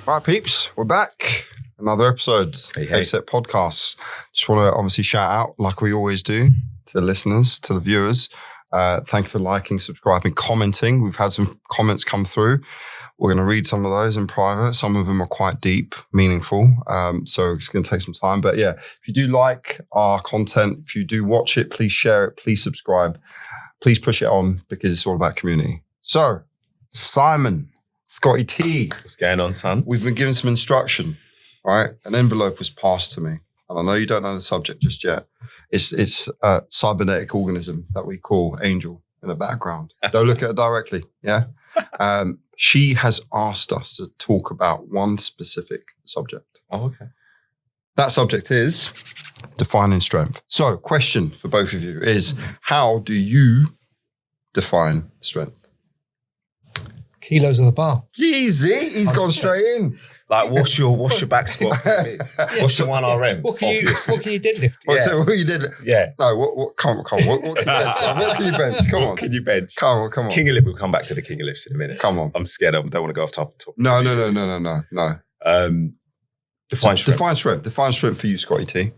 Right, peeps, we're back. Another episode. Hey. Set Podcasts. Just want to obviously shout out, like we always do, to the listeners, to the viewers. Thank you for liking, subscribing, commenting. We've had some comments come through. We're going to read some of those in private. Some of them are quite deep, meaningful. So it's going to take some time. But yeah, if you do like our content, if you do watch it, please share it, please subscribe, please push it on because it's all about community. So, Simon, Scotty T. What's going on, son? We've been given some instruction, right? An envelope was passed to me. And I know you don't know the subject just yet. It's a cybernetic organism that we call Angel in the background. Don't look at her directly, yeah? She has asked us to talk about one specific subject. Oh, okay. That subject is defining strength. So, question for both of you is, how do you define strength? Kilos of the bar. Easy. He's gone straight in. Like, what's your back squat? What's your 1RM? What can you deadlift? What you did? Yeah. No, what come on. What can you bench? What can you bench? Come on. What can you bench? Come on. King of Lift, we'll come back to the King of Lifts in a minute. Come on. I'm scared. I don't want to go off top. No. Define strength. Define strength for you, Scotty T.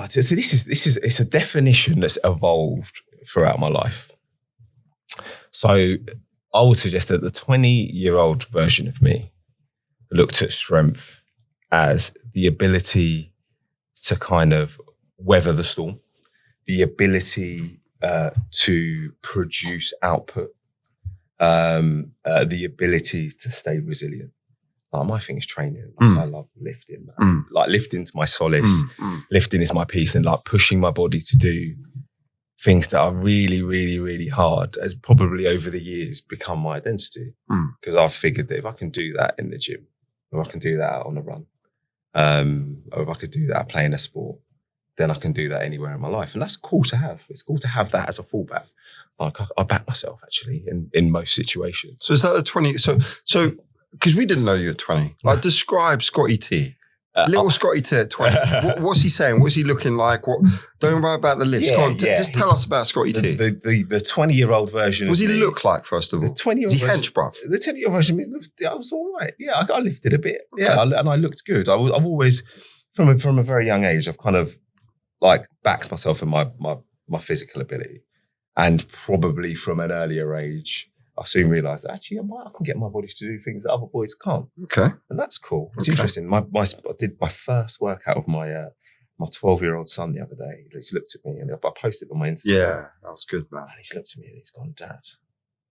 So it's a definition that's evolved throughout my life. So I would suggest that the 20-year-old version of me looked at strength as the ability to kind of weather the storm, the ability to produce output, the ability to stay resilient. My thing is training. I love lifting, man. Like, lifting's my solace. Lifting is my peace, and like pushing my body to do things that are really, really, really hard has probably over the years become my identity. Because I've figured that if I can do that in the gym, or I can do that on a run, or if I could do that playing a sport, then I can do that anywhere in my life. And that's cool to have. It's cool to have that as a fallback. Like, I back myself actually in most situations. So is that the 20? So because we didn't know you at 20. Like, describe Scotty T. Little Scotty T at 20. What's he saying? What's he looking like? Don't worry about the lifts. Go on, just tell us about Scotty T. The 20-year-old version. What does he look like, first of all? The 20-year-old is he hench, bruv? The 20-year-old version, I was all right. Yeah, I lifted a bit. Okay. Yeah, and I looked good. I've always, from a very young age, I've kind of like backed myself in my physical ability. And probably from an earlier age, I soon realised that actually I can get my body to do things that other boys can't. Okay. And that's cool. It's interesting. I did my first workout with my 12-year-old son the other day. He just looked at me and I posted it on my Instagram. Yeah, that was good, man. And he's looked at me and he's gone, "Dad,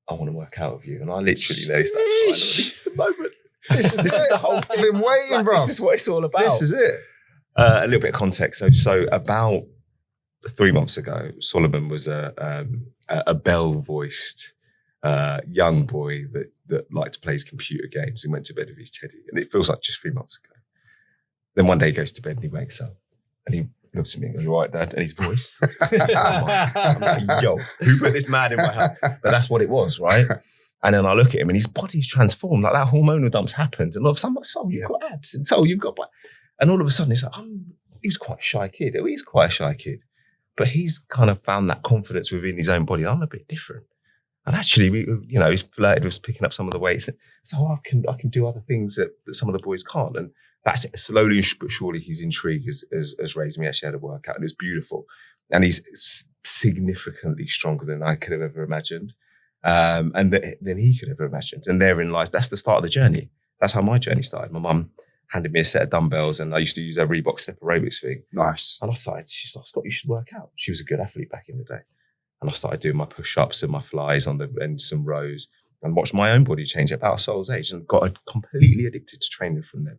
I want to work out with you." And I literally this is the moment. This is the whole thing. I've been waiting, bro. This is what it's all about. This is it. A little bit of context. So about 3 months ago, Solomon was a bell-voiced young boy that liked to play his computer games and went to bed with his teddy. And it feels like just 3 months ago. Then one day he goes to bed and he wakes up and he looks at me and goes, "You all right, Dad?" And his voice. I'm like, yo, who put this man in my house? But that's what it was, right? And then I look at him and his body's transformed. Like, that hormonal dump's happened. And all of a sudden, I'm like, "So you've got abs, and so you've got..." And all of a sudden it's like, he was quite a shy kid. He's quite a shy kid. But he's kind of found that confidence within his own body. I'm a bit different. And actually, he's flirted with picking up some of the weights. So I can do other things that some of the boys can't. And that's it. Slowly but surely, his intrigue has raised me. Actually had a workout and it was beautiful. And he's significantly stronger than I could have ever imagined. And than he could have ever imagined. And therein lies, that's the start of the journey. That's how my journey started. My mum handed me a set of dumbbells and I used to use a Reebok step aerobics thing. Nice. And I started, she's like, "Scott, you should work out." She was a good athlete back in the day. And I started doing my push-ups and my flies and some rows and watched my own body change at about a soul's age and got completely addicted to training from them.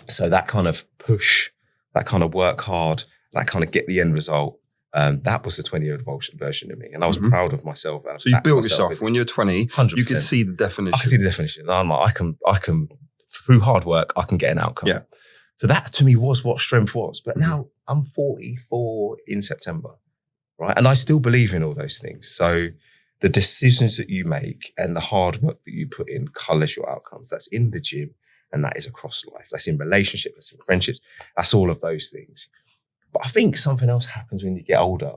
So that kind of push, that kind of work hard, that kind of get the end result, that was the 20-year-old version of me. And I was proud of myself. So you built yourself when you're 20, 100%. You could see the definition. I can see the definition. And I'm like, I can, through hard work, I can get an outcome. Yeah. So that to me was what strength was. But now I'm 44 in September. Right. And I still believe in all those things. So the decisions that you make and the hard work that you put in colours your outcomes. That's in the gym and that is across life. That's in relationships, that's in friendships. That's all of those things. But I think something else happens when you get older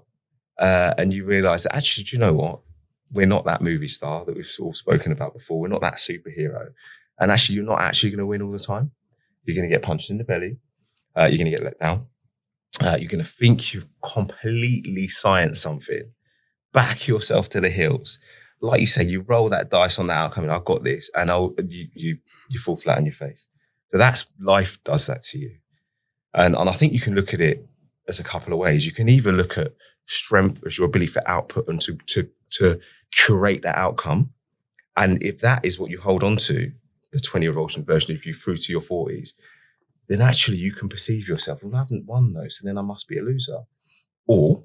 and you realise that actually, do you know what? We're not that movie star that we've all spoken about before. We're not that superhero. And actually, you're not actually going to win all the time. You're going to get punched in the belly. You're going to get let down. You're going to think you've completely scienced something. Back yourself to the hills. Like you say, you roll that dice on the outcome and I've got this. And you fall flat on your face. So that's life does that to you. And I think you can look at it as a couple of ways. You can either look at strength as your ability for output and to curate that outcome. And if that is what you hold on to, the 20-year-old version of you through to your 40s, then actually you can perceive yourself, well, I haven't won those, so then I must be a loser. Or,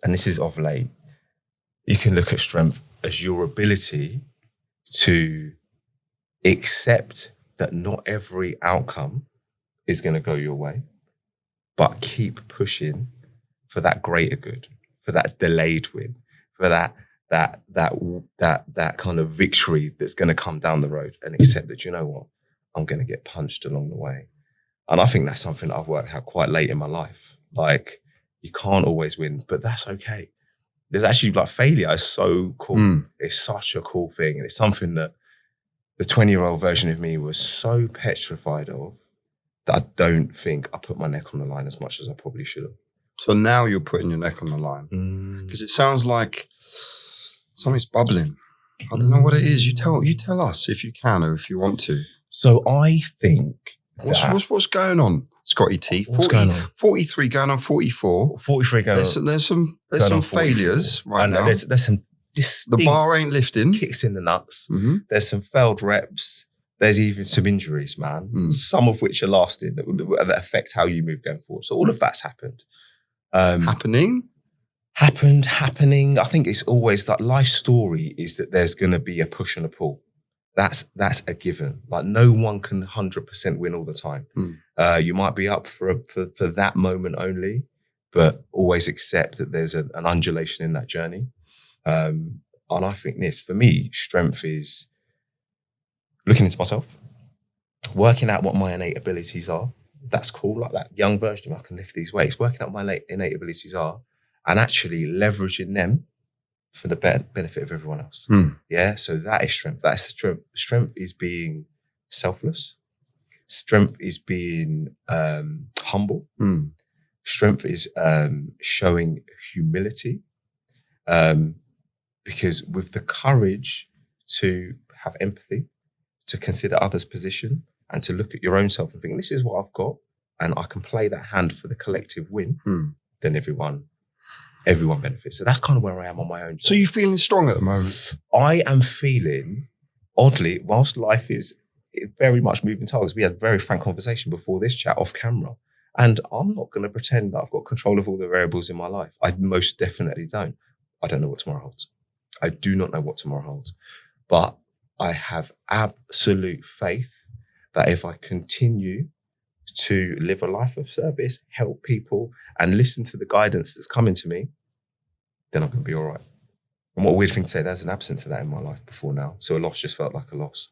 and this is of late, you can look at strength as your ability to accept that not every outcome is going to go your way, but keep pushing for that greater good, for that delayed win, for that kind of victory that's going to come down the road, and accept that, you know what, I'm going to get punched along the way. And I think that's something that I've worked out quite late in my life. Like, you can't always win, but that's okay. There's actually, like, failure is so cool. It's such a cool thing. And it's something that the 20-year-old version of me was so petrified of that I don't think I put my neck on the line as much as I probably should have. So now you're putting your neck on the line. Because it sounds like something's bubbling. I don't know what it is. You tell us if you can or if you want to. So I think what's going on, Scotty T? What's going on? 43 going on 44. 43 going on. There's some failures right now. There's some the bar ain't lifting. Kicks in the nuts. Mm-hmm. There's some failed reps. There's even some injuries, man. Some of which are lasting that affect how you move going forward. So all of that's happened. Happening. I think it's always that life story is that there's going to be a push and a pull. That's a given. Like, no one can 100% win all the time. You might be up for that moment only, but always accept that there's an undulation in that journey. And I think for me, strength is looking into myself, working out what my innate abilities are. That's cool. Like that young version of me, I can lift these weights. Working out what my innate abilities are and actually leveraging them for the benefit of everyone else. Yeah. So that is strength. That's strength. Strength is being selfless. Strength is being humble. Strength is showing humility. Because with the courage to have empathy, to consider others' position, and to look at your own self and think, this is what I've got, and I can play that hand for the collective win, then everyone benefits. So that's kind of where I am on my own journey. So you're feeling strong at the moment? I am feeling, oddly, whilst life is very much moving targets, we had a very frank conversation before this chat off camera, and I'm not going to pretend that I've got control of all the variables in my life. I most definitely don't. I don't know what tomorrow holds. I do not know what tomorrow holds, but I have absolute faith that if I continue to live a life of service, help people, and listen to the guidance that's coming to me, then I'm going to be all right. And what a weird thing to say, there's an absence of that in my life before now. So a loss just felt like a loss.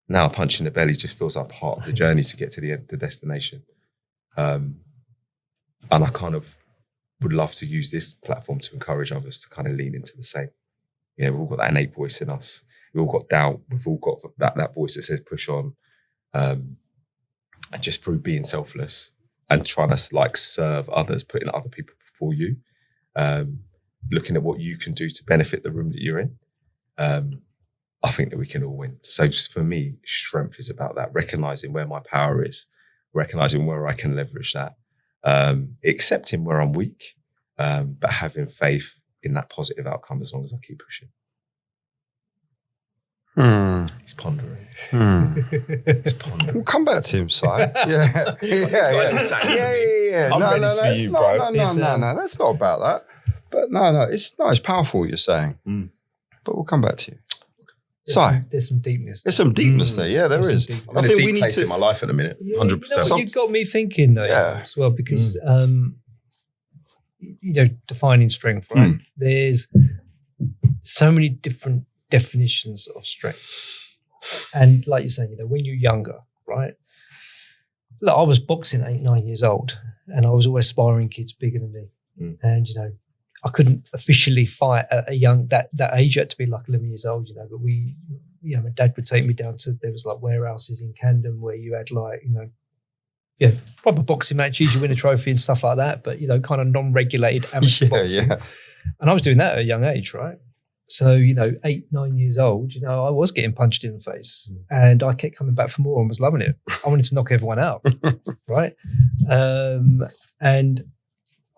Now a punch in the belly just feels like part of the journey to get to the destination. And I kind of would love to use this platform to encourage others to kind of lean into the same. You know, we've all got that innate voice in us. We've all got doubt. We've all got that voice that says push on. And just through being selfless and trying to like serve others, putting other people before you, looking at what you can do to benefit the room that you're in, I think that we can all win. So just for me, strength is about that, recognizing where my power is, recognizing where I can leverage that, accepting where I'm weak, but having faith in that positive outcome as long as I keep pushing. He's pondering. He's pondering. We'll come back to him, Si. Yeah. No, that's not about that. But no, it's powerful what you're saying. But we'll come back to you. There's some deepness. There's some deepness there. Yeah, there is. I think we need to in my life in a minute. 100%. You got me thinking though as well, because defining strength, right? There's so many different definitions of strength, and like you're saying, when you're younger, right? Look, I was boxing at 8-9 years old, and I was always sparring kids bigger than me, and I couldn't officially fight at that age. You had to be like 11 years old, but my dad would take me down to, there was like warehouses in Camden where you had like, proper boxing matches, you win a trophy and stuff like that, but, kind of non-regulated amateur boxing. Yeah. And I was doing that at a young age, right? So, 8, 9 years old, I was getting punched in the face and I kept coming back for more and was loving it. I wanted to knock everyone out, right? And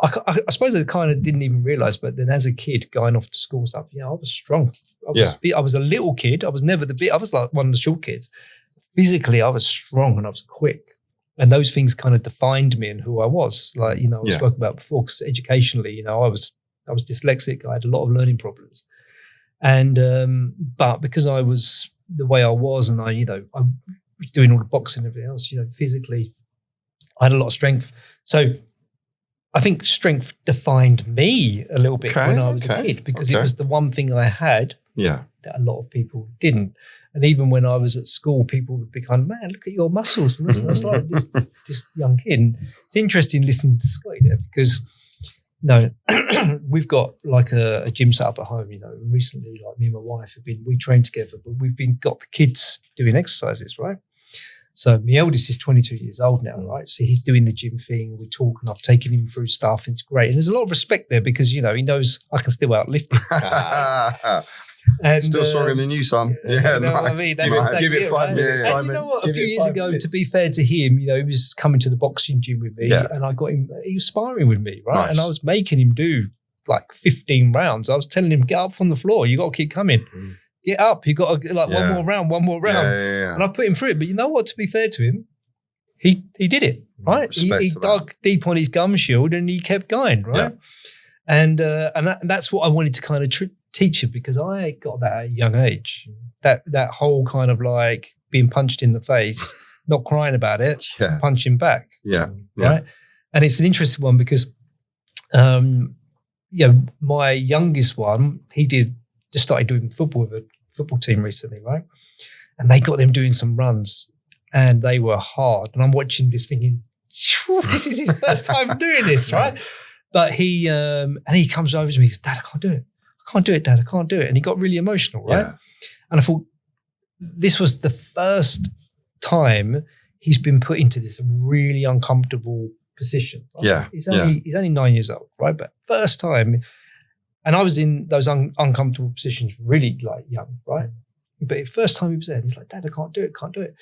I suppose I kind of didn't even realize, but then as a kid going off to school stuff, I was strong. I was a little kid. I was never I was like one of the short kids. Physically, I was strong and I was quick. And those things kind of defined me and who I was. Like, I spoke about before, because educationally, I was dyslexic. I had a lot of learning problems. And, but because I was the way I was and I was doing all the boxing and everything else, physically, I had a lot of strength. So I think strength defined me a little bit when I was a kid, because it was the one thing I had that a lot of people didn't. And even when I was at school, people would be kind of, man, look at your muscles. And I was like, this young kid. And it's interesting listening to Scotty there, because we've got like a gym set up at home, recently, like me and my wife we train together, but got the kids doing exercises, right? So my eldest is 22 years old now, right? So he's doing the gym thing. We talk and I've taken him through stuff and it's great. And there's a lot of respect there because, he knows I can still outlift him. And, still stronger than you, son. Yeah, nice. What I mean? That's exactly give it 5 minutes, Simon. And you know what? A few years ago, to be fair to him, he was coming to the boxing gym with me and I got him, he was sparring with me, right? Nice. And I was making him do like 15 rounds. I was telling him, get up from the floor. You got to keep coming. Get up. You got to one more round. Yeah. And I put him through it. But you know what? To be fair to him, he did it, right? He dug deep on his gum shield and he kept going, right? Yeah. And that's what I wanted to kind of teach him, because I got that at a young age. That whole kind of like being punched in the face, not crying about it, punching back. Yeah. Right. And it's an interesting one because, my youngest one, he just started doing football with a football team recently, right? And they got them doing some runs and they were hard. And I'm watching this thinking, this is his first time doing this, right? But he comes over to me, he says, Dad, I can't do it. I can't do it, Dad. I can't do it. And he got really emotional, right? Yeah. And I thought, this was the first time he's been put into this really uncomfortable position. Right? Yeah. He's only 9 years old, right? But first time, and I was in those uncomfortable positions really like young, right? But the first time he was there, and he's like, Dad, I can't do it.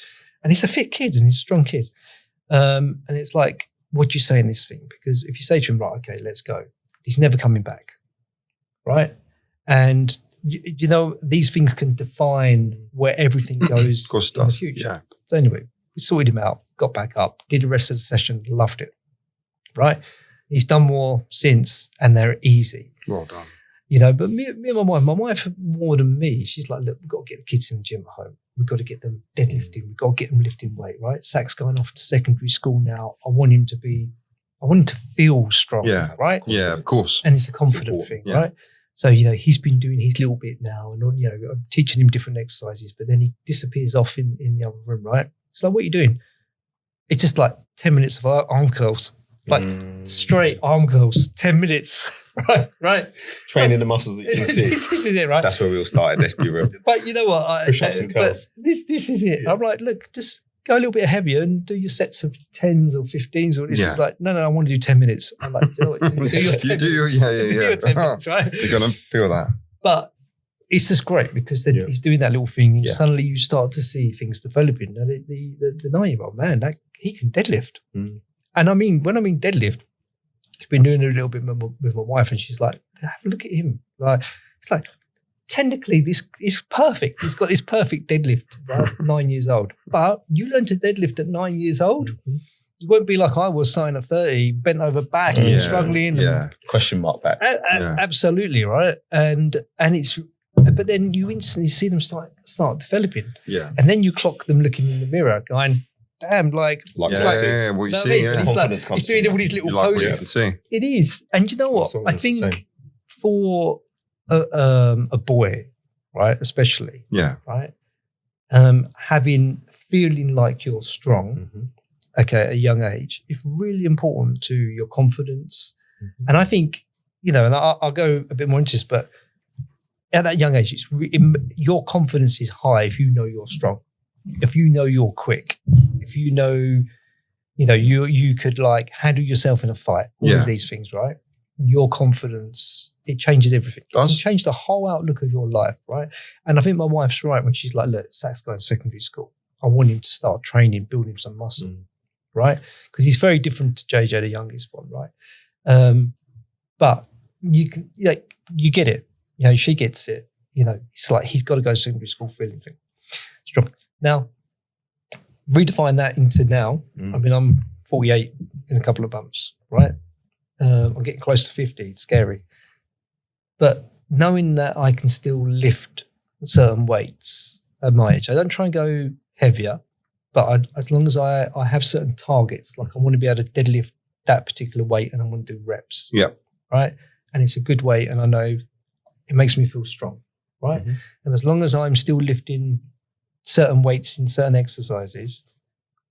And he's a fit kid and he's a strong kid. And it's like, what do you say in this thing? Because if you say to him, right, okay, let's go, he's never coming back, right? And these things can define where everything goes. Of course it does. In the future. Yeah. So anyway, we sorted him out, got back up, did the rest of the session, loved it, right? He's done more since and they're easy. Well done. But me and my wife more than me, she's like, look, we've got to get the kids in the gym at home. We've got to get them deadlifting. We've got to get them lifting weight, right? Zach's going off to secondary school now. I want him to feel strong, right? Yeah, of course. And it's a confident thing, right? So, he's been doing his little bit now and, I'm teaching him different exercises, but then he disappears off in the other room, right? It's like, what are you doing? It's just like 10 minutes of arm curls, like straight arm curls, 10 minutes, right? Training the muscles that you can see. This is it, right? That's where we all started, let's be real. But you know what? Push-ups and curls. But this is it. Yeah. I'm like, look, just go a little bit heavier and do your sets of 10s or 15s. Or this is like, no, I want to do 10 minutes. I'm like, do your 10 minutes. You do your 10 minutes, right? You're going to feel that. But it's just great because he's doing that little thing and suddenly you start to see things developing. And the 9-year-old, man, he can deadlift. And I mean, when I mean deadlift, he's been doing it a little bit with my wife and she's like, have a look at him. Like, it's like, technically, this is perfect. He's got this perfect deadlift, right? 9 years old. But you learn to deadlift at 9 years old. You won't be like I was, starting at 30, bent over back and struggling. Yeah. Question mark back. Absolutely, right? And but then you instantly see them start developing. Yeah. And then you clock them looking in the mirror, going, damn, like what you see. Yeah. He's doing all these little poses. What you can see. It is. And you know what? I think for a boy, right, especially, right, feeling like you're strong, okay, at a young age, is really important to your confidence. And I think, and I'll go a bit more into this, but at that young age, your confidence is high if you know you're strong, if you know you're quick, if you know you could like handle yourself in a fight. All of these things, right? Your confidence, it changes everything. It can change the whole outlook of your life, right? And I think my wife's right when she's like, look, Zach's going to secondary school. I want him to start training, building some muscle, right? Because he's very different to JJ, the youngest one, right? But you can, you get it. She gets it. It's like he's got to go to secondary school feeling strong. Now, redefine that into now. I mean, I'm 48 in a couple of months, right? I'm getting close to 50. It's scary. But knowing that I can still lift certain weights at my age, I don't try and go heavier, but as long as I have certain targets, like I want to be able to deadlift that particular weight and I want to do reps. Yeah. Right. And it's a good weight and I know it makes me feel strong. Right. Mm-hmm. And as long as I'm still lifting certain weights in certain exercises,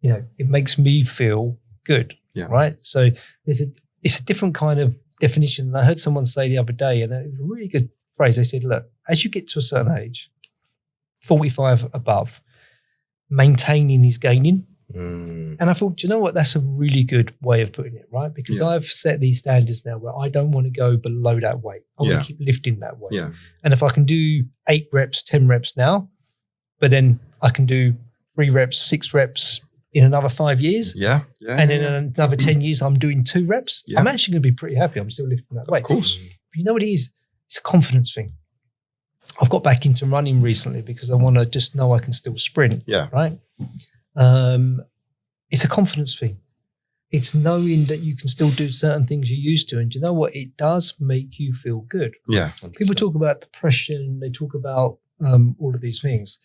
it makes me feel good. Yeah. Right. So it's a different kind of definition. And I heard someone say the other day, and it was a really good phrase. They said, look, as you get to a certain age, 45 above, maintaining is gaining. And I thought, do you know what? That's a really good way of putting it, right? Because I've set these standards now where I don't want to go below that weight. I want to keep lifting that weight. Yeah. And if I can do 8 reps, 10 reps now, but then I can do 3 reps, 6 reps in another 5 years. Yeah. And in another 10 years, I'm doing 2 reps. Yeah. I'm actually going to be pretty happy. I'm still lifting that weight. Of course. But you know what it is? It's a confidence thing. I've got back into running recently because I want to just know I can still sprint. Yeah. Right. It's a confidence thing. It's knowing that you can still do certain things you used to. And you know what? It does make you feel good. Yeah. 100%. People talk about depression. They talk about all of these things.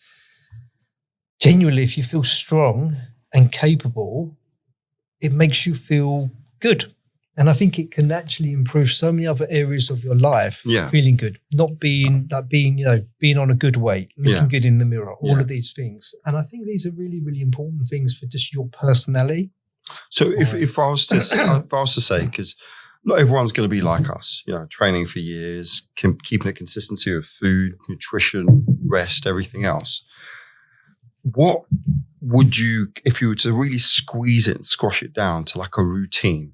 Genuinely, if you feel strong and capable, it makes you feel good. And I think it can actually improve so many other areas of your life. Yeah. Feeling good, not being being on a good weight, looking good in the mirror, all of these things. And I think these are really, really important things for just your personality. So if I was to say, because not everyone's going to be like us, training for years, keeping a consistency of food, nutrition, rest, everything else. What would you, if you were to really squeeze it and squash it down to like a routine?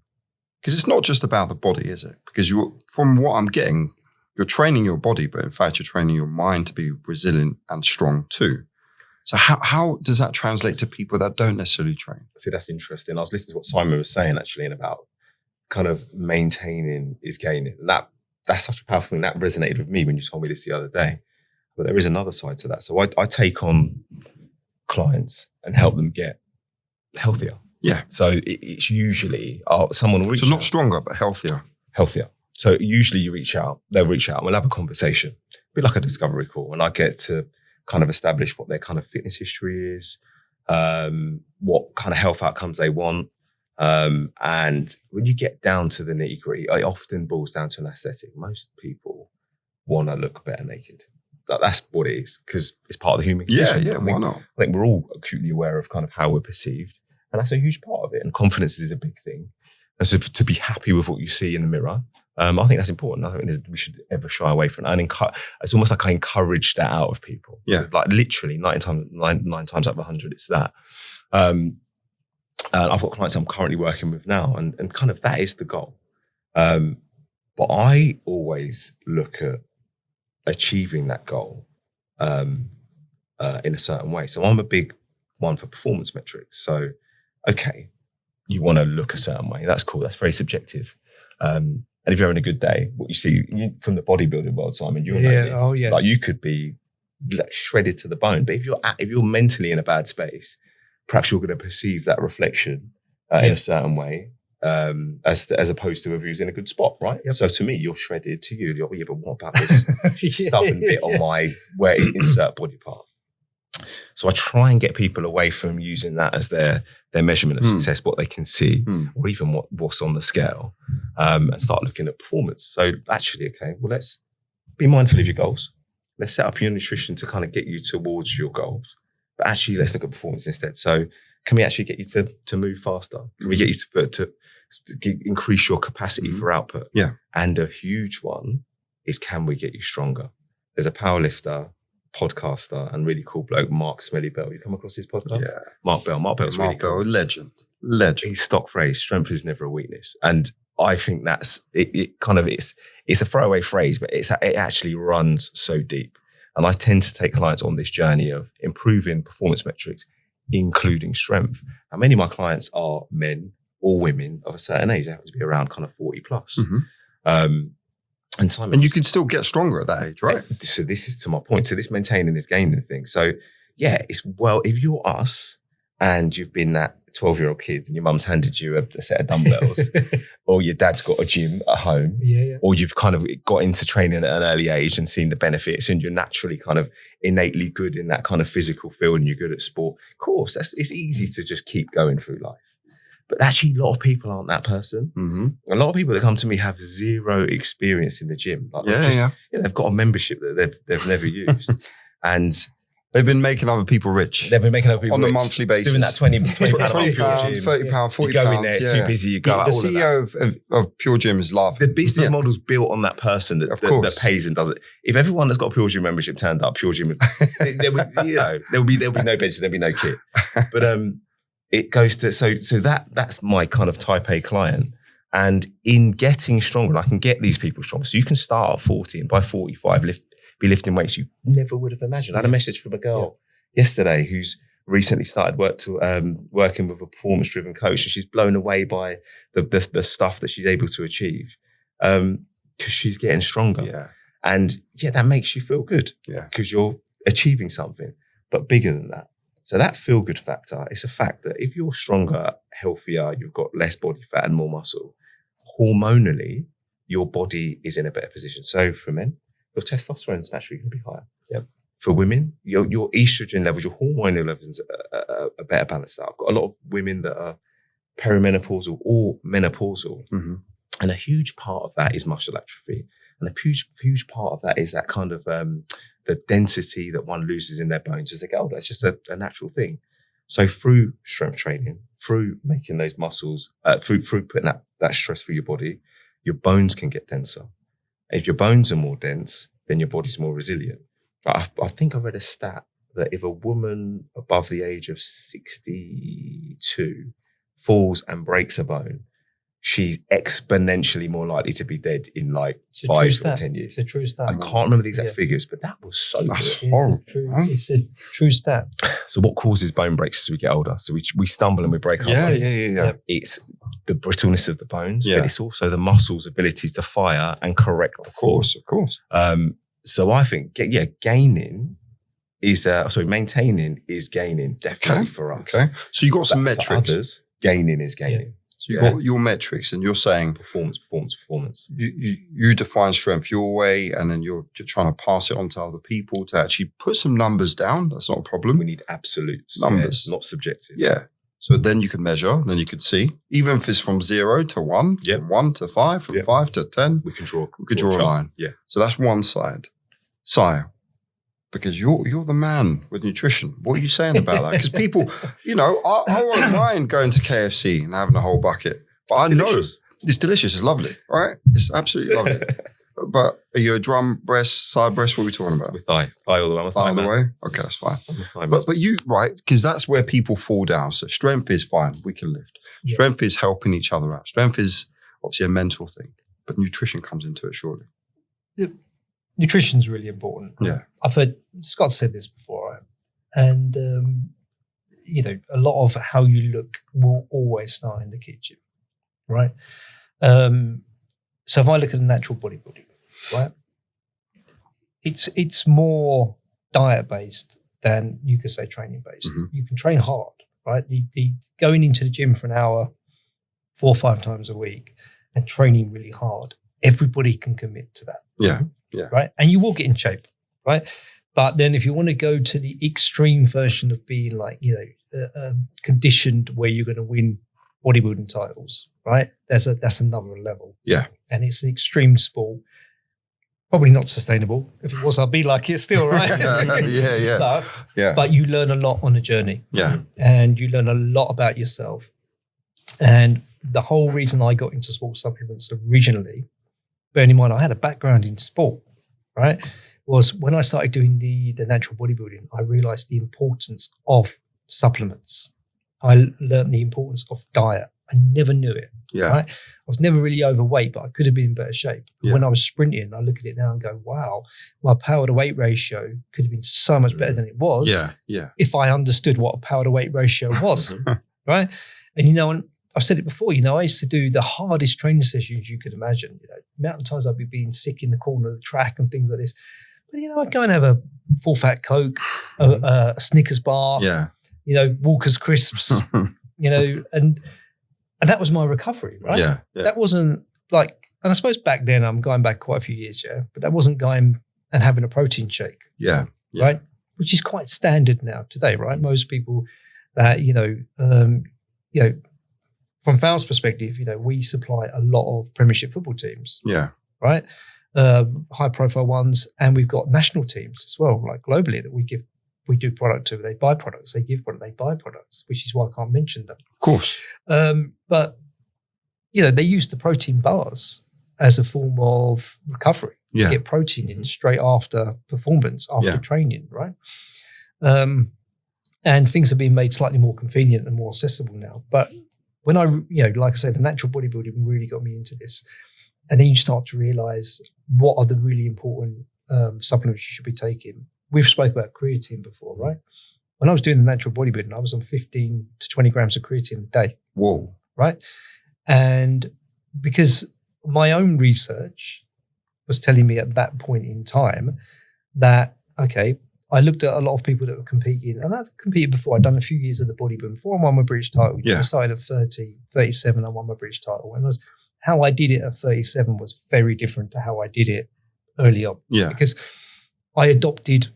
Because it's not just about the body, is it? Because from what I'm getting, you're training your body, but in fact, you're training your mind to be resilient and strong too. So how does that translate to people that don't necessarily train? See, that's interesting. I was listening to what Simon was saying actually, and about kind of maintaining is gaining. And that's such a powerful thing. That resonated with me when you told me this the other day. But there is another side to that. So I take on clients and help them get healthier. Yeah. So it's usually someone will reach out. So not stronger, but healthier. Healthier. So usually they'll reach out and we'll have a conversation. It'll be like a discovery call. And I get to kind of establish what their kind of fitness history is, what kind of health outcomes they want. And when you get down to the nitty gritty, it often boils down to an aesthetic. Most people want to look better naked. That's what it is, because it's part of the human condition. Yeah, why not? I think we're all acutely aware of kind of how we're perceived. And that's a huge part of it. And confidence is a big thing. And so to be happy with what you see in the mirror, I think that's important. I think we should ever shy away from it. And it's almost like I encourage that out of people. Yeah. Like literally 9 times out of 100, it's that. And I've got clients I'm currently working with now, and kind of that is the goal. But I always look at achieving that goal in a certain way. So I'm a big one for performance metrics. So, okay, you want to look a certain way. That's cool. That's very subjective. And if you're having a good day, what you see from the bodybuilding world, Simon, you'll know this. Like you could be like shredded to the bone, but if you're mentally in a bad space, perhaps you're going to perceive that reflection in a certain way, as opposed to if you're in a good spot, right? Yep. So to me, you're shredded. To you, you're, but what about this stubborn bit on my where it insert body part? So I try and get people away from using that as their measurement of success, what they can see, or even what's on the scale, and start looking at performance. So actually, okay, well, let's be mindful of your goals. Let's set up your nutrition to kind of get you towards your goals. But actually, let's look at performance instead. So can we actually get you to move faster? Can we get you to increase your capacity for output? Yeah. And a huge one is, can we get you stronger? there's a powerlifter, podcaster, and really cool bloke, Mark Smelly Bell. You come across his podcast? Yeah. Mark Bell. Mark Bell's really cool. Legend. His stock phrase, strength is never a weakness. And I think that's, it's a throwaway phrase, but it actually runs so deep. And I tend to take clients on this journey of improving performance metrics, including strength. And many of my clients are men or women of a certain age. They happen to be around kind of 40 plus. And you can still get stronger at that age, right? So this is to my point. So this maintaining, this gaining thing. So yeah, if you're us and you've been that 12-year-old kid and your mum's handed you a set of dumbbells or your dad's got a gym at home or you've kind of got into training at an early age and seen the benefits and you're naturally kind of innately good in that kind of physical field and you're good at sport, of course, it's easy to just keep going through life. But actually, a lot of people aren't that person. A lot of people that come to me have zero experience in the gym. Like they've got a membership that they've never used. And they've been making other people rich. They've been making other people on rich. a monthly basis. Doing that 20 £20, £30, £40. You go in there, it's too busy, you go out. The CEO of Pure Gym is laughing. The business model's built on that person that pays and does it. If everyone that's got a Pure Gym membership turned up, Pure Gym, there'll be no benches, there'll be no kit. But it goes to so that's my kind of type A client. And in getting stronger, I can get these people stronger. So you can start at 40 and by 45 be lifting weights you never would have imagined. I had a message from a girl yesterday who's recently started working with a performance-driven coach, and she's blown away by the stuff that she's able to achieve because she's getting stronger. Yeah. And that makes you feel good because you're achieving something, but bigger than that. So that feel-good factor is a fact that if you're stronger, healthier, you've got less body fat and more muscle, hormonally, your body is in a better position. So for men, your testosterone is naturally going to be higher. Yep. For women, your estrogen levels, your hormonal levels are better balanced out. I've got a lot of women that are perimenopausal or menopausal. And a huge part of that is muscle atrophy. And a huge part of that is that kind of the density that one loses in their bones as they get older. It's just a natural thing. So through strength training, through making those muscles, through putting that stress through your body, your bones can get denser. If your bones are more dense, then your body's more resilient. I think I read a stat that if a woman above the age of 62 falls and breaks a bone, she's exponentially more likely to be dead in like 5 or 10 years. It's a true stat. I can't remember the exact figures, but that was so That's good. horrible. It's a true stat. So what causes bone breaks as we get older? So we stumble and we break our bones. Yeah. It's the brittleness of the bones, but it's also the muscles' abilities to fire and correct. Of course. So I think, maintaining is gaining definitely for us. Okay. So you got some But metrics. For others, gaining is gaining. So you got your metrics, and you're saying Performance. you define strength your way, and then you're trying to pass it on to other people to actually put some numbers down. That's not a problem. We need absolute Numbers. not subjective. Yeah. So then you can measure, then you could see, even if it's from 0 to 1, from 1 to 5, from 5 to 10, We can draw a line. Yeah. So that's one side. Sire, because you're the man with nutrition. What are you saying about that? Because people, I won't mind going to KFC and having a whole bucket, but I know it's delicious. It's lovely, right? It's absolutely lovely. But are you a drum breast, side breast? What are we talking about? With thigh all the way. I'm a Thigh all the man. way? Okay, that's fine. I'm a thigh man. But you, right, because that's where people fall down. So strength is fine. We can lift. Strength is helping each other out. Strength is obviously a mental thing, but nutrition comes into it surely. Nutrition's really important. Yeah. I've heard Scott said this before, and a lot of how you look will always start in the kitchen, right? So if I look at a natural bodybuilder, right, it's more diet based than you could say training based. You can train hard, right? The going into the gym for an hour, 4 or 5 times a week, and training really hard. Everybody can commit to that. Yeah. Right. And you will get in shape. Right. But then if you want to go to the extreme version of being like, conditioned where you're going to win bodybuilding titles, right? That's another level. Yeah. And it's an extreme sport. Probably not sustainable. If it was, I'd be like it still, right? But you learn a lot on the journey. Yeah. And you learn a lot about yourself. And the whole reason I got into sports supplements originally, bearing in mind I had a background in sport, right, was when I started doing the natural bodybuilding, I realized the importance of supplements. I learned the importance of diet. I never knew it. Yeah. Right? I was never really overweight, but I could have been in better shape. Yeah. When I was sprinting, I look at it now and go, wow, my power to weight ratio could have been so much better than it was if I understood what a power to weight ratio was. Right? And, and I've said it before, I used to do the hardest training sessions you could imagine. The amount of times I'd be being sick in the corner of the track and things like this. But, I'd go and have a full fat Coke, a Snickers bar, Walker's crisps, and that was my recovery, right? Yeah. That wasn't like, and I suppose back then, I'm going back quite a few years, but that wasn't going and having a protein shake. Yeah. Right? Which is quite standard now today, right? Most people that, from Val's perspective, we supply a lot of Premiership football teams. Yeah. Right? High profile ones. And we've got national teams as well, like globally, that we do product to. They buy products, they give product, they buy products, which is why I can't mention them. Of course. But, they use the protein bars as a form of recovery to get protein in straight after performance, after training, right? And things are being made slightly more convenient and more accessible now. But when I, like I said, the natural bodybuilding really got me into this. And then you start to realize what are the really important supplements you should be taking. We've spoke about creatine before, right? When I was doing the natural bodybuilding, I was on 15 to 20 grams of creatine a day. Whoa. Right? And because my own research was telling me at that point in time that, okay, I looked at a lot of people that were competing, and I'd competed before. I'd done a few years of the bodybuilding before I won my British title. I started at 30, 37, I won my British title. And how I did it at 37 was very different to how I did it early on. Yeah. Because I adopted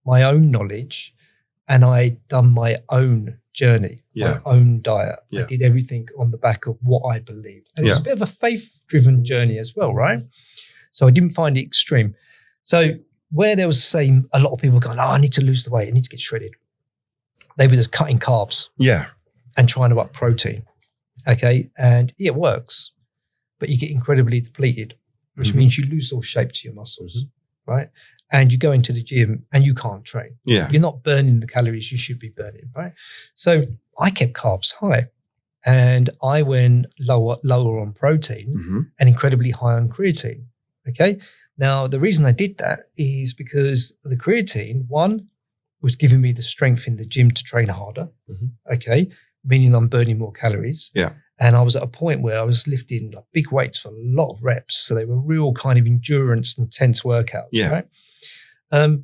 my own knowledge and I'd done my own journey, my own diet. I did everything on the back of what I believed. And it was a bit of a faith-driven journey as well, right? So I didn't find it extreme. So where there was, say, a lot of people going, I need to lose the weight, I need to get shredded. They were just cutting carbs and trying to up protein. Okay. And it works, but you get incredibly depleted, which means you lose all shape to your muscles, right? And you go into the gym and you can't train. Yeah. You're not burning the calories you should be burning, right? So I kept carbs high and I went lower on protein and incredibly high on creatine. Okay. Now, the reason I did that is because the creatine, one, was giving me the strength in the gym to train harder. Okay. Meaning I'm burning more calories. Yeah. And I was at a point where I was lifting like big weights for a lot of reps. So they were real kind of endurance, intense workouts. Yeah. Right.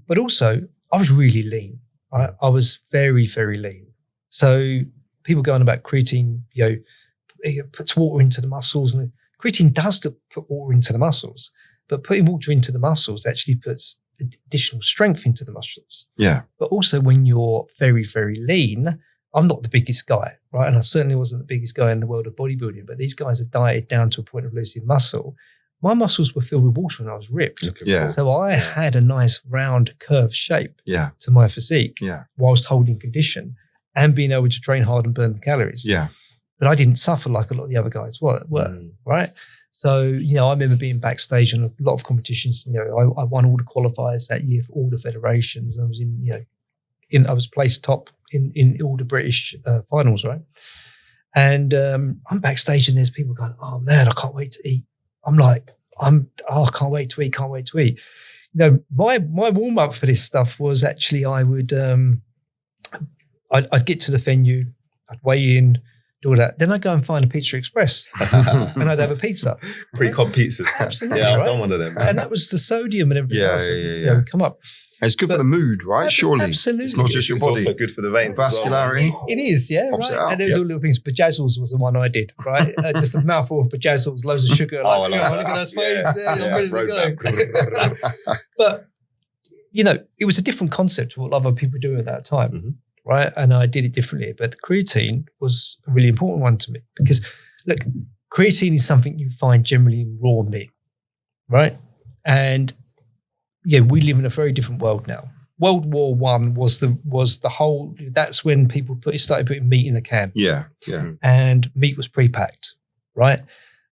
But also I was really lean. Right? I was very, very lean. So people going about creatine, it puts water into the muscles, and creatine does put water into the muscles, but putting water into the muscles actually puts additional strength into the muscles. Yeah. But also when you're very, very lean, I'm not the biggest guy, right? And I certainly wasn't the biggest guy in the world of bodybuilding, but these guys are dieted down to a point of losing muscle. My muscles were filled with water and I was ripped. So I had a nice round curved shape to my physique whilst holding condition and being able to train hard and burn the calories. Yeah. But I didn't suffer like a lot of the other guys were, right? So, I remember being backstage on a lot of competitions. I won all the qualifiers that year for all the federations. I was I was placed top in all the British finals, right? And I'm backstage and there's people going, oh man, I can't wait to eat. I'm like, I can't wait to eat. My warm up for this stuff was actually I'd get to the venue, I'd weigh in, do all that. Then I'd go and find a Pizza Express and I'd have a pizza. Pre-con pizza. Absolutely. Yeah, I've done one of them. And that was the sodium and everything else that would come up. It's good for the mood, right? Surely. Absolutely. It's not just your body. It's also good for the veins. Vascularity. It is, Pops right. it out. And there was all little things. Bejazzles was the one I did, right? Just a mouthful of Bejazzles, loads of sugar. I love that. Look at those folks. I'm ready to go. But, it was a different concept to what other people were doing at that time, right? And I did it differently. But the creatine was a really important one to me because, look, creatine is something you find generally in raw meat, right? And, we live in a very different world now. World War I was the whole. That's when people started putting meat in a can. Yeah. And meat was pre-packed, right?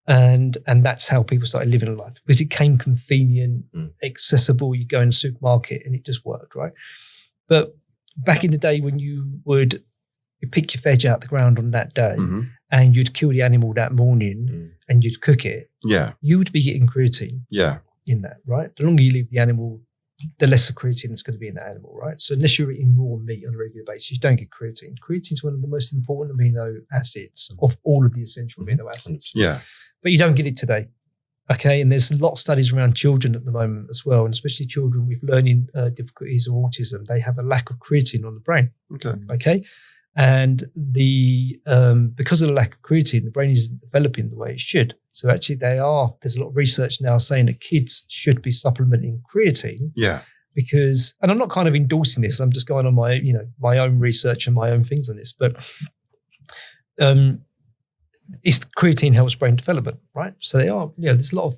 And that's how people started living a life, because it came convenient, accessible. You go in the supermarket and it just worked, right? But back in the day when you pick your veg out the ground on that day and you'd kill the animal that morning and you'd cook it, you would be getting creatine in that, right? The longer you leave the animal, the less creatine is going to be in that animal, right? So unless you're eating raw meat on a regular basis, you don't get creatine. Creatine is one of the most important amino acids of all of the essential amino acids. Yeah. But you don't get it today. Okay. And there's a lot of studies around children at the moment as well, and especially children with learning difficulties or autism. They have a lack of creatine on the brain. Okay. And because of the lack of creatine, the brain isn't developing the way it should. So actually there's a lot of research now saying that kids should be supplementing creatine. Yeah. Because, and I'm not kind of endorsing this, I'm just going on my own research and my own things on this, but creatine helps brain development, right? So there's a lot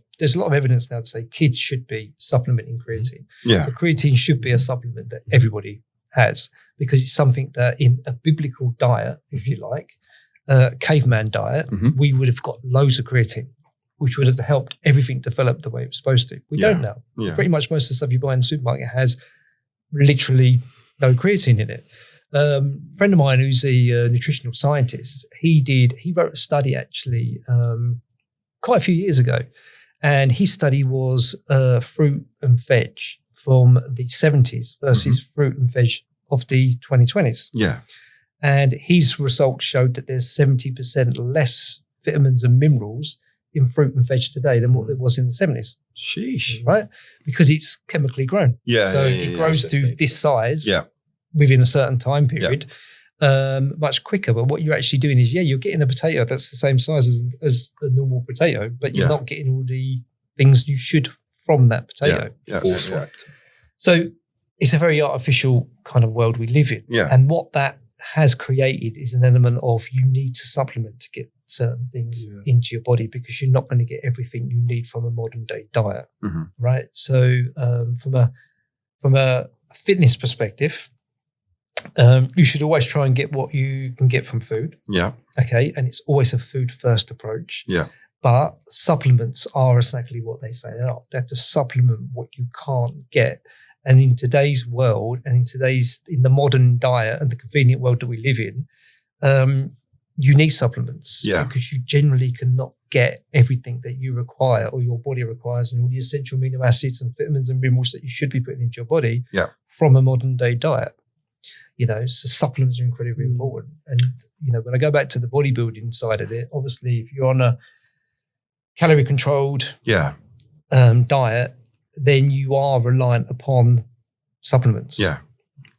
of evidence now to say kids should be supplementing creatine. Yeah. So creatine should be a supplement that everybody has, because it's something that in a biblical diet, if you like, caveman diet, we would have got loads of creatine, which would have helped everything develop the way it was supposed to. We don't now. Yeah. Pretty much most of the stuff you buy in the supermarket has literally no creatine in it. A friend of mine who's a nutritional scientist, he wrote a study actually quite a few years ago, and his study was fruit and veg from the 70s versus fruit and veg of the 2020s. Yeah. And his results showed that there's 70% less vitamins and minerals in fruit and veg today than what it was in the 70s. Sheesh. Right? Because it's chemically grown. Yeah. So it grows to this size within a certain time period much quicker. But what you're actually doing is, you're getting a potato that's the same size as a normal potato, but you're not getting all the things you should from that potato. Force wrapped. So it's a very artificial kind of world we live in. Yeah. And what that has created is an element of you need to supplement to get certain things into your body, because you're not going to get everything you need from a modern day diet. Right. So from a fitness perspective, you should always try and get what you can get from food. Yeah. Okay. And it's always a food first approach. Yeah. But supplements are exactly what they say they are. They're to supplement what you can't get. And in today's world, and in the modern diet and the convenient world that we live in, you need supplements. Because you generally cannot get everything that you require or your body requires, and all the essential amino acids and vitamins and minerals that you should be putting into your body from a modern day diet. So supplements are incredibly important. And, when I go back to the bodybuilding side of it, obviously if you're on a calorie controlled diet, then you are reliant upon supplements. Yeah.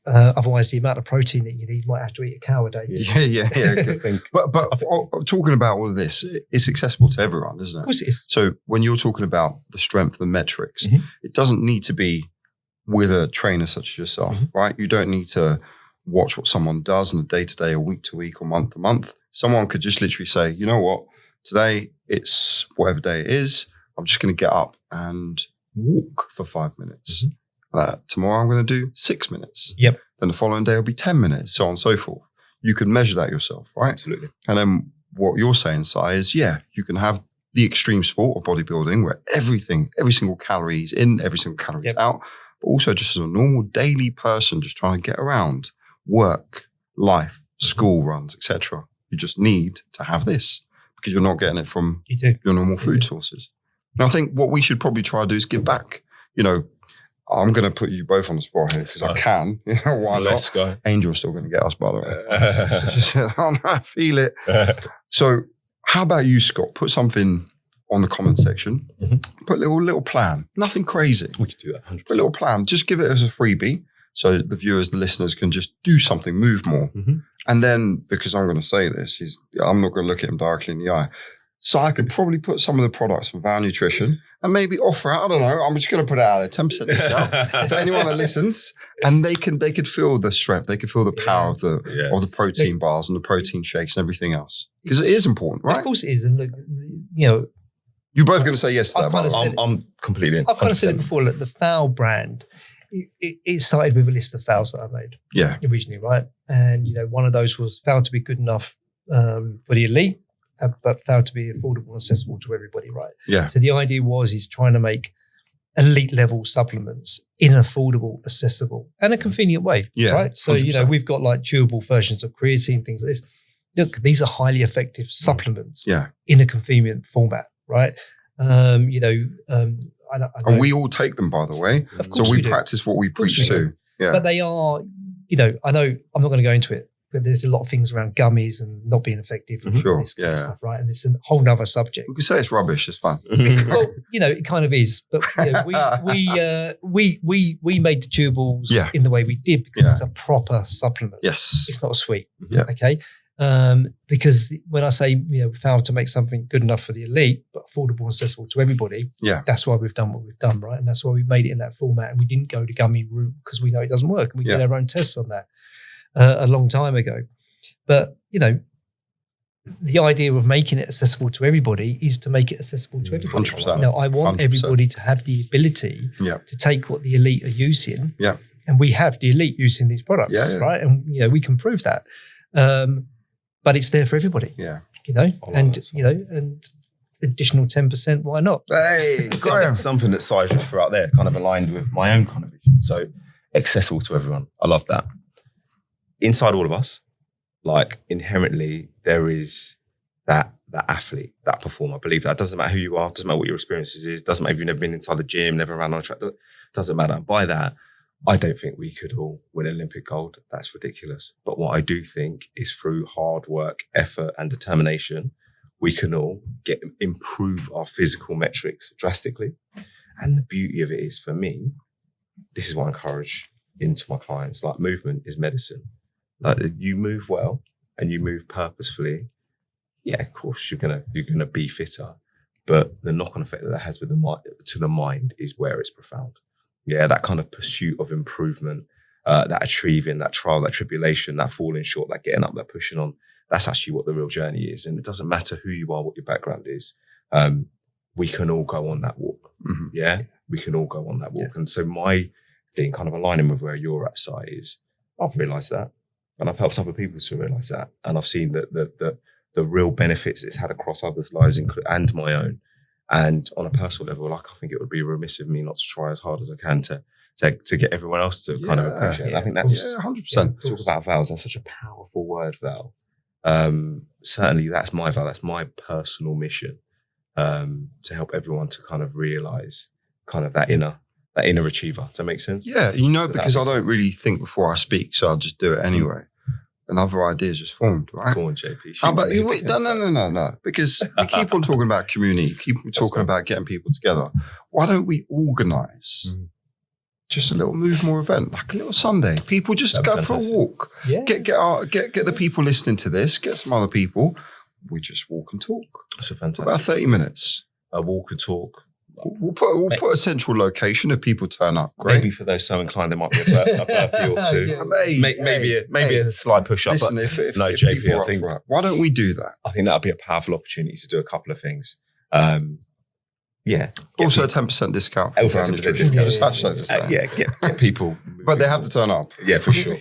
Otherwise, the amount of protein that you need might have to eat a cow a day. Yeah. Good thing. But talking about all of this, it's accessible to everyone, isn't it? Of course it is. So when you're talking about the strength, the metrics, it doesn't need to be with a trainer such as yourself, right? You don't need to watch what someone does on a day-to-day or week-to-week or month-to-month. Someone could just literally say, you know what, today it's whatever day it is, I'm just going to get up and walk for 5 minutes. Tomorrow I'm going to do 6 minutes. Yep. Then the following day will be 10 minutes, so on and so forth. You can measure that yourself, right? Absolutely. And then what you're saying, Si, is you can have the extreme sport of bodybuilding where every single calorie is in, every single calorie is out, but also just as a normal daily person just trying to get around, work, life, school runs, etc. You just need to have this because you're not getting it from your normal food sources. And I think what we should probably try to do is give back. I'm going to put you both on the spot here because I can. Why not? Let's go. Angel's still going to get us, by the way. I feel it. So how about you, Scott? Put something on the comment section. Put a little plan. Nothing crazy. We could do that. 100%. Put a little plan. Just give it as a freebie so the viewers, the listeners can just do something, move more. And then, because I'm going to say this, I'm not going to look at him directly in the eye. So I could probably put some of the products from Vow Nutrition and maybe offer out, I don't know, I'm just going to put it out there, 10% discount for anyone that listens. And they could feel the strength. They could feel the power of the protein bars and the protein shakes and everything else. Because it is important, right? Of course it is. And look, you're both going to say yes to that, by the way. I'm completely in. I've kind of said it before, look, the Vow brand, it started with a list of vows that I made originally, right? And, one of those was found to be good enough for the elite but failed to be affordable and accessible to everybody, right? Yeah. So the idea is trying to make elite level supplements in an affordable, accessible, and a convenient way. Yeah, Right. So 100%. we've got like chewable versions of creatine, things like this. Look, these are highly effective supplements in a convenient format, right? I know, And we all take them, by the way. of course So we do. practice what we course preach we do. to. Yeah. But they are, I know I'm not going to go into it, but there's a lot of things around gummies and not being effective and Sure, this kind of yeah. stuff, right? And it's a whole nother subject. We can say it's rubbish. It's fun. Well, it kind of is. But we made the chewables in the way we did because it's a proper supplement. Yes. It's not a sweet. Yeah. Okay. Because when I say we found to make something good enough for the elite but affordable and accessible to everybody, that's why we've done what we've done, right? And that's why we made it in that format. And we didn't go the gummy route because we know it doesn't work. And we did our own tests on that a long time ago. But the idea of making it accessible to everybody is to make it accessible to everybody. 100%. I want 100%. everybody to have the ability to take what the elite are using. Yeah. And we have the elite using these products, right? And we can prove that. But it's there for everybody. Yeah. And additional 10%, why not? Hey, Graham. Something that Si just threw out there kind of aligned with my own kind of vision. So accessible to everyone. I love that. Inside all of us, like inherently, there is that athlete, that performer. I believe that. Doesn't matter who you are, doesn't matter what your experiences is, doesn't matter if you've never been inside the gym, never ran on a track, doesn't matter. And by that, I don't think we could all win Olympic gold. That's ridiculous. But what I do think is through hard work, effort, and determination, we can all improve our physical metrics drastically. And the beauty of it is, for me, this is what I encourage into my clients. Like, movement is medicine. Like, you move well and you move purposefully. Yeah, of course you're gonna be fitter, but the knock-on effect that has with to the mind is where it's profound. Yeah, that kind of pursuit of improvement, that achieving, that trial, that tribulation, that falling short, that getting up, that pushing on. That's actually what the real journey is. And it doesn't matter who you are, what your background is. We can all go on that walk. Mm-hmm. Yeah, we can all go on that walk. Yeah. And so my thing, kind of aligning with where you're at, Si, is I've realised that. And I've helped other people to realise that. And I've seen that the real benefits it's had across others' lives and my own. And on a personal level, like, I think it would be remiss of me not to try as hard as I can to get everyone else to kind of appreciate it. I think that's 100%. Talk about vows. That's such a powerful word, Val. Certainly, that's my vow. That's my personal mission, to help everyone to kind of realise kind of that inner achiever. Does that make sense? Yeah, because I don't really think before I speak, so I'll just do it anyway. Another idea just formed, right? Go on, JP. No. Because we keep on talking about community, keep talking about getting people together. Why don't we organise just a little Move More event, like a little Sunday? People just go for a walk. Yeah. Get the people listening to this. Get some other people. We just walk and talk. That's a fantastic. About 30 minutes. A walk and talk. We'll put a central location if people turn up. Great. Maybe for those so inclined, there might be a burpee or two. Maybe a slide push up. Listen, if JP, I think why don't we do that? I think that would be a powerful opportunity to do a couple of things. Also, a 10% discount. Also, 10% discount. Get people. But they have to turn up. Yeah, for sure.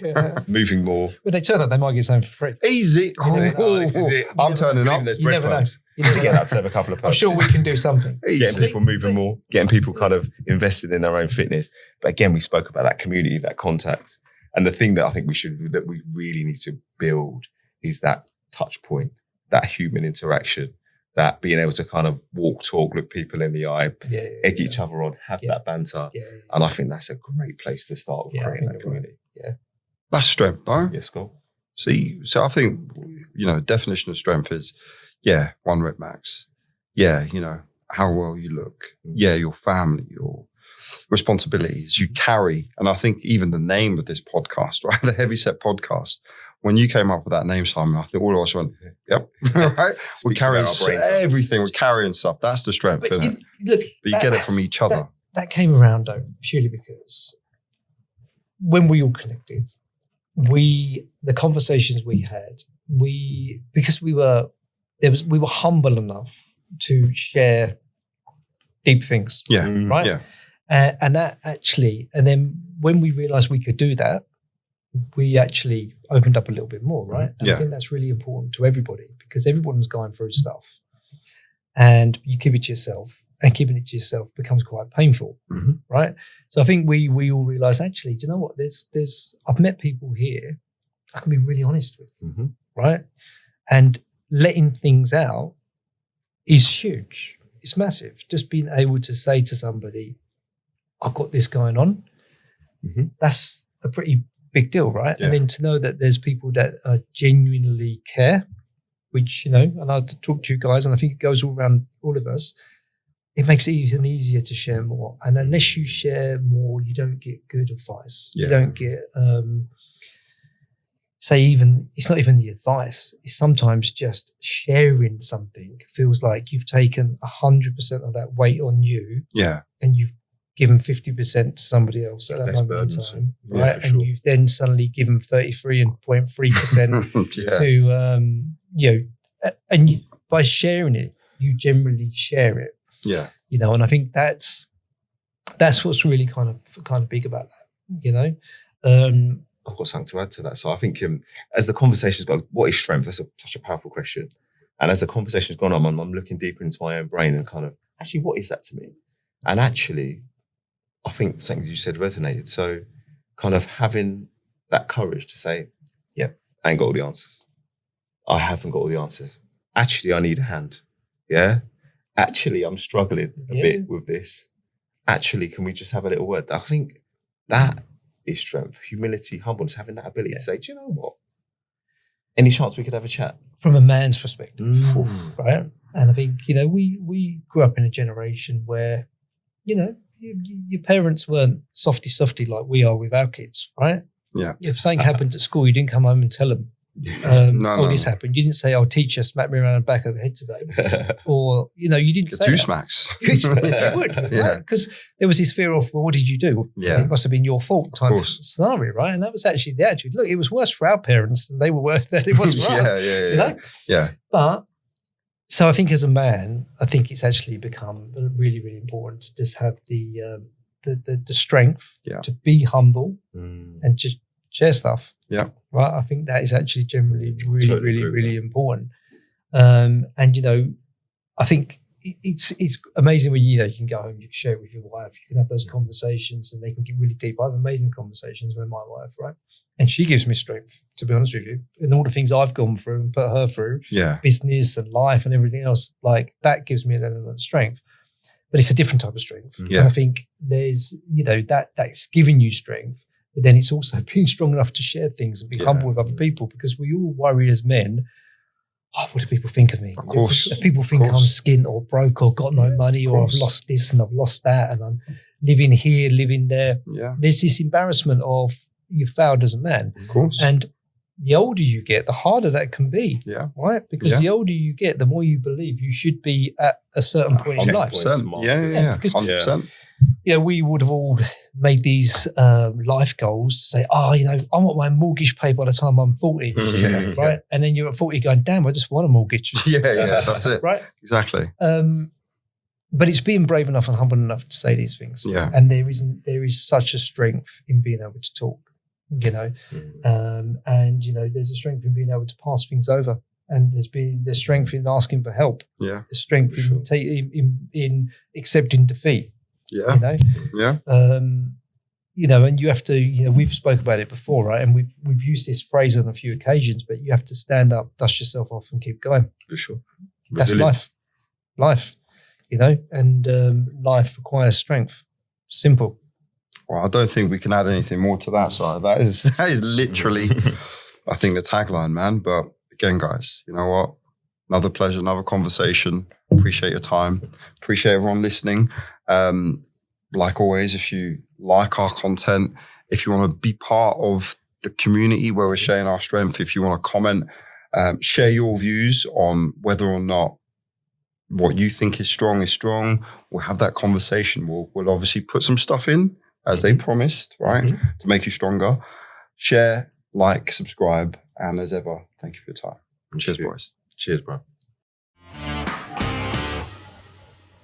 Moving more. If they turn up, they might get something for free. Easy. This is it. I'm turning up. You never know. To get that to have a couple of I'm sure we can do something. Getting people moving more, getting people kind of invested in their own fitness. But again, we spoke about that community, that contact. And the thing that I think we really need to build is that touch point, that human interaction, that being able to kind of walk, talk, look people in the eye, egg each other on, have that banter. And I think that's a great place to start with creating that community. Yeah. That's strength, no? Yes, Scott. See, so I think, definition of strength is, 1 rep max. How well you look. Your family, your responsibilities you carry. And I think even the name of this podcast, right? The Heavy Set Podcast, when you came up with that name, Simon, I think all of us went, yep, right? We're carrying everything. We're carrying stuff. That's the strength, isn't it? Look, but you get it from each other. That came around, though, purely because when we all connected, the conversations we had, because we were humble enough to share deep things. Yeah. Right. Yeah. And that actually, and then when we realized we could do that, we actually opened up a little bit more, right? And Yeah. I think that's really important to everybody because everyone's going through stuff. And you keep it to yourself, and keeping it to yourself becomes quite painful, right? So I think we all realize, actually, do you know what? I've met people here I can be really honest with, right? And letting things out is huge. It's massive. Just being able to say to somebody, I've got this going on, that's a pretty big deal, right? Yeah. And then to know that there's people that genuinely care, which, you know, and I talk to you guys, and I think it goes all around all of us, it makes it even easier to share more. And unless you share more, you don't get good advice. Yeah. You don't get, it's not even the advice. It's sometimes just sharing something feels like you've taken 100% of that weight on you. Yeah. And you've given 50% to somebody else at that Less moment in burdensome. time. Yeah, Right. for And sure. you've then suddenly given 33.3% Yeah. to, you know, and by sharing it, you generally share it. Yeah. You know, and I think that's what's really kind of big about that, you know. I've got something to add to that. So I think as the conversations go, what is strength? That's such a powerful question. And as the conversation's gone on, I'm looking deeper into my own brain and kind of, actually, what is that to me? And actually, I think something you said resonated. So kind of having that courage to say, yeah, I ain't got all the answers. I haven't got all the answers. Actually, I need a hand. Yeah. Actually, I'm struggling a bit with this. Actually, can we just have a little word? I think that is strength, humility, humbleness, having that ability to say, do you know what? Any chance we could have a chat? From a man's perspective, Mm. right? And I think, you know, we grew up in a generation where, you know, your parents weren't softy like we are with our kids, right? Yeah. If something happened at school, you didn't come home and tell them, this happened. You didn't say, "Oh, teacher smacked me around the back of the head today," or, you know, you didn't Get say two that. smacks. You would, Yeah. right? Because there was this fear of, well, what did you do? Yeah. It must have been your fault type of scenario, right? And that was actually the attitude. Look, it was worse for our parents than they were worse than it was for us. Yeah. You know? Yeah. But so I think as a man, I think it's actually become really, really important to just have the strength to be humble and just share stuff. Yeah. Right. I think that is actually generally really important. And, you know, I think it's amazing when, you know, you can go home, you can share it with your wife, you can have those conversations and they can get really deep. I have amazing conversations with my wife, right? And she gives me strength, to be honest with you. And all the things I've gone through and put her through, business and life and everything else, like that gives me an element of strength. But it's a different type of strength. Yeah. And I think there's, you know, that's giving you strength, but then it's also being strong enough to share things and be humble with other people, because we all worry as men, oh, what do people think of me? Of course. If people think I'm skint or broke or got no money or I've lost this and I've lost that and I'm living here, living there. Yeah. There's this embarrassment of you failed as a man. Of course. And the older you get, the harder that can be. Yeah. Right? Because the older you get, the more you believe you should be at a certain point in life. 100%. Yeah. Because 100%. you know, we would have all made these life goals to say, oh, you know, I want my mortgage paid by the time I'm 40. Yeah. Right? And then you're at 40 going, damn, I just want a mortgage. Yeah. That's it. Right? Exactly. But it's being brave enough and humble enough to say these things. Yeah. And there is such a strength in being able to talk, you know. And, you know, there's a strength in being able to pass things over. And there's strength in asking for help. Yeah. There's strength in accepting defeat. Yeah. You know? Yeah. You know, and you have to, you know, we've spoke about it before, right? And we've used this phrase on a few occasions, but you have to stand up, dust yourself off and keep going. For sure. That's life, you know, and life requires strength. Simple. Well, I don't think we can add anything more to that. So that is literally, I think, the tagline, man. But again, guys, you know what? Another pleasure, another conversation. Appreciate your time. Appreciate everyone listening. Like always, if you like our content, if you want to be part of the community where we're sharing our strength, if you want to comment, share your views on whether or not what you think is strong, we'll have that conversation. We'll obviously put some stuff in as they promised, right? To make you stronger. Share, like, subscribe, and as ever, thank you for your time. Cheers, boys. Cheers, bro.